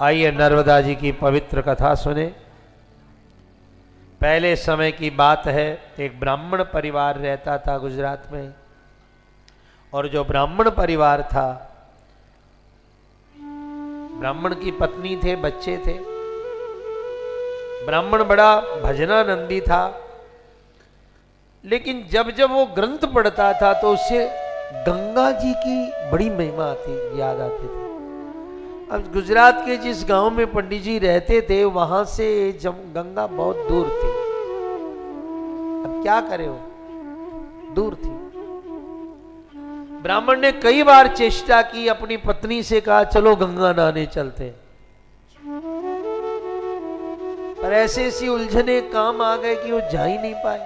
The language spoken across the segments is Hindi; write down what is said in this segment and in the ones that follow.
आइए नर्मदा जी की पवित्र कथा सुने। पहले समय की बात है, एक ब्राह्मण परिवार रहता था गुजरात में। और जो ब्राह्मण परिवार था, ब्राह्मण की पत्नी थे, बच्चे थे। ब्राह्मण बड़ा भजनानंदी था, लेकिन जब जब वो ग्रंथ पढ़ता था तो उससे गंगा जी की बड़ी महिमा याद आती थी। अब गुजरात के जिस गांव में पंडित जी रहते थे, वहां से गंगा बहुत दूर थी। अब क्या करे, वो दूर थी। ब्राह्मण ने कई बार चेष्टा की, अपनी पत्नी से कहा चलो गंगा नहाने चलते, पर ऐसे ऐसी उलझने काम आ गए कि वो जा ही नहीं पाए।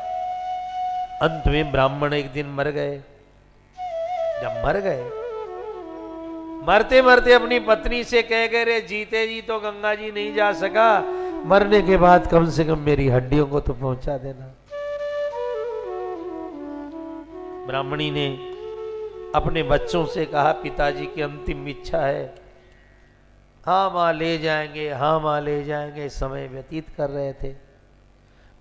अंत में ब्राह्मण एक दिन मर गए। जब मर गए, मरते मरते अपनी पत्नी से कह गए, रे जीते जी तो गंगा जी नहीं जा सका, मरने के बाद कम से कम मेरी हड्डियों को तो पहुंचा देना। ब्राह्मणी ने अपने बच्चों से कहा, पिताजी की अंतिम इच्छा है। हाँ माँ ले जाएंगे, हाँ माँ ले जाएंगे, समय व्यतीत कर रहे थे।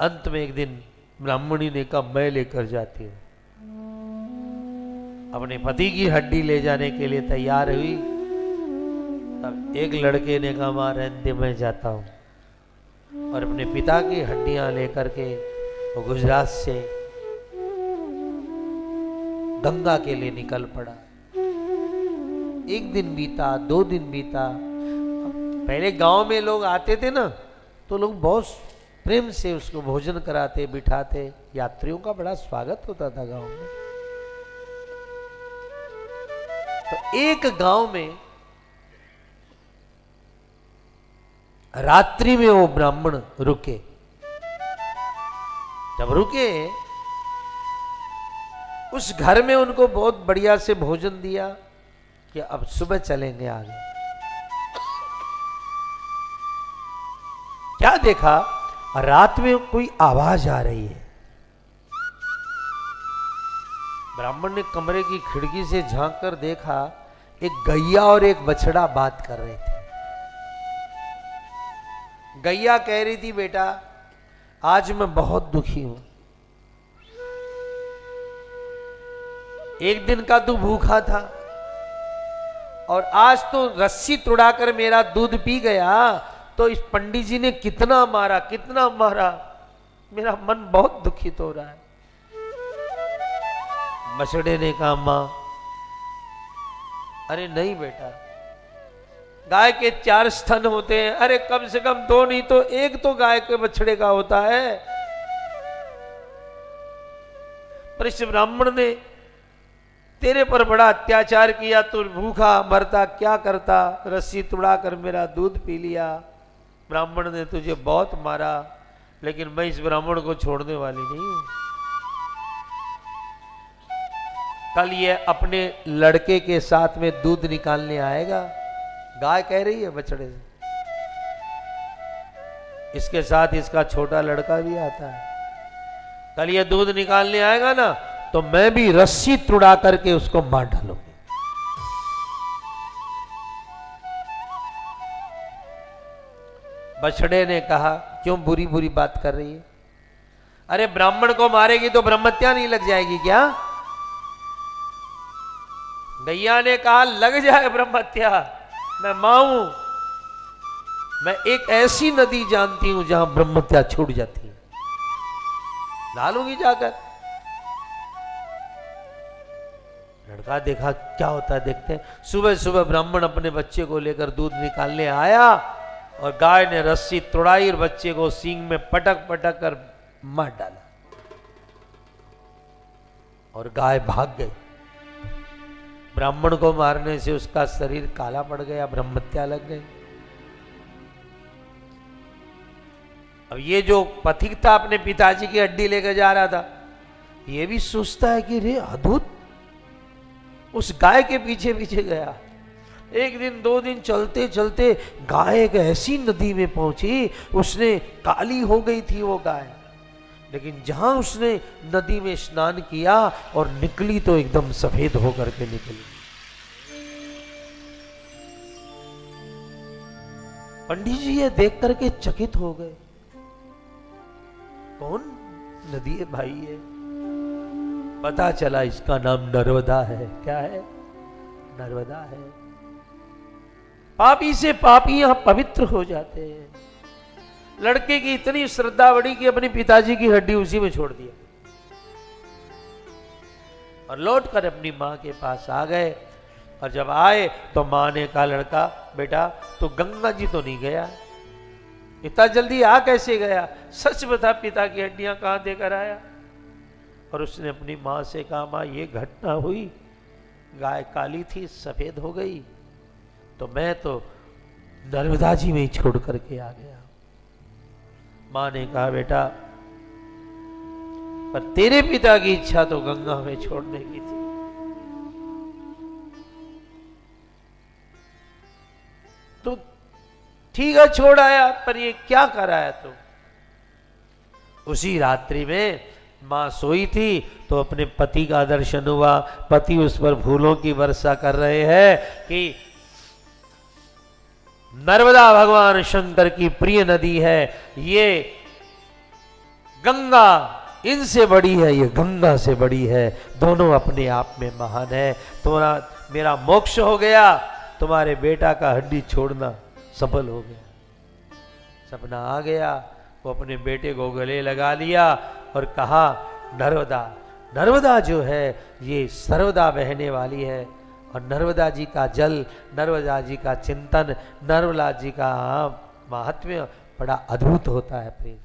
अंत में एक दिन ब्राह्मणी ने कहा, मैं लेकर जाती हूं। अपने पति की हड्डी ले जाने के लिए तैयार हुई। तब एक लड़के ने कहा, मां रहने दे, मैं जाता हूं। और अपने पिता की हड्डियां लेकर के वो गुजरात से गंगा के लिए निकल पड़ा। एक दिन बीता, 2 दिन बीता। पहले गांव में लोग आते थे ना, तो लोग बहुत प्रेम से उसको भोजन कराते, बिठाते। यात्रियों का बड़ा स्वागत होता था गांव में। तो एक गांव में रात्रि में वो ब्राह्मण रुके। जब रुके, उस घर में उनको बहुत बढ़िया से भोजन दिया कि अब सुबह चलेंगे आगे। क्या देखा, रात में कोई आवाज आ रही है। ब्राह्मण ने कमरे की खिड़की से झांक कर देखा, एक गैया और एक बछड़ा बात कर रहे थे। गैया कह रही थी, बेटा आज मैं बहुत दुखी हूं। एक दिन का तू भूखा था और आज तो रस्सी तुड़ाकर मेरा दूध पी गया, तो इस पंडित जी ने कितना मारा, कितना मारा, मेरा मन बहुत दुखित हो रहा है। बछड़े ने कहा, मां अरे नहीं बेटा, गाय के 4 स्तन होते हैं, अरे कम से कम 2 नहीं तो 1 तो गाय के बछड़े का होता है। पर इस ब्राह्मण ने तेरे पर बड़ा अत्याचार किया, तू भूखा मरता क्या करता, रस्सी तुड़ाकर मेरा दूध पी लिया। ब्राह्मण ने तुझे बहुत मारा, लेकिन मैं इस ब्राह्मण को छोड़ने वाली नहीं हूं। कल ये अपने लड़के के साथ में दूध निकालने आएगा। गाय कह रही है बछड़े से, इसके साथ इसका छोटा लड़का भी आता है। कल ये दूध निकालने आएगा ना, तो मैं भी रस्सी तुड़ा करके उसको मार डालूंगी। बछड़े ने कहा, क्यों बुरी बुरी बात कर रही है? अरे ब्राह्मण को मारेगी तो ब्रह्मत्या नहीं लग जाएगी क्या? गैया ने कहा, लग जाए ब्रह्मत्या, मैं मां हूं। मैं एक ऐसी नदी जानती हूं जहां ब्रह्मत्या छूट जाती है, डालूंगी जाकर। लड़का देखा क्या होता है, देखते हैं। सुबह सुबह ब्राह्मण अपने बच्चे को लेकर दूध निकालने आया और गाय ने रस्सी तोड़ाई और बच्चे को सींग में पटक पटक कर मार डाला और गाय भाग गई। ब्राह्मण को मारने से उसका शरीर काला पड़ गया, ब्रह्मत्या लग गई। अब ये जो पथिक था अपने पिताजी की हड्डी लेकर जा रहा था, ये भी सोचता है कि रे अद्भुत, उस गाय के पीछे पीछे गया। 1 दिन 2 दिन चलते चलते गाय एक ऐसी नदी में पहुंची, उसने काली हो गई थी वो गाय, लेकिन जहां उसने नदी में स्नान किया और निकली तो एकदम सफेद होकर के निकली। पंडित जी ये देख करके चकित हो गए, कौन नदी है भाई ये? पता चला इसका नाम नर्मदा है। क्या है? नर्मदा है। पापी से पापी यहां पवित्र हो जाते हैं। लड़के की इतनी श्रद्धा बढ़ी कि अपने पिताजी की हड्डी उसी में छोड़ दिया और लौटकर अपनी मां के पास आ गए। और जब आए तो मां ने कहा, लड़का बेटा तो गंगा जी तो नहीं गया, इतना जल्दी आ कैसे गया? सच बता पिता की हड्डियां कहां देकर आया? और उसने अपनी मां से कहा, मां ये घटना हुई, गाय काली थी सफेद हो गई, तो मैं तो नर्मदा जी में ही छोड़ करके आ गया। मां ने कहा, बेटा पर तेरे पिता की इच्छा तो गंगा में छोड़ने की थी। तो ठीक है छोड़ आया, पर ये क्या कराया तुम? उसी रात्रि में मां सोई थी तो अपने पति का दर्शन हुआ। पति उस पर फूलों की वर्षा कर रहे हैं कि नर्मदा भगवान शंकर की प्रिय नदी है, ये गंगा इनसे बड़ी है, ये गंगा से बड़ी है, दोनों अपने आप में महान है। तुम्हारा मेरा मोक्ष हो गया, तुम्हारे बेटा का हड्डी छोड़ना सफल हो गया। सपना आ गया, वो अपने बेटे को गले लगा लिया और कहा, नर्मदा, नर्मदा जो है ये सर्वदा बहने वाली है और नर्मदा जी का जल, नर्मदा जी का चिंतन, नर्मदा जी का महात्म्य बड़ा अद्भुत होता है प्रिय।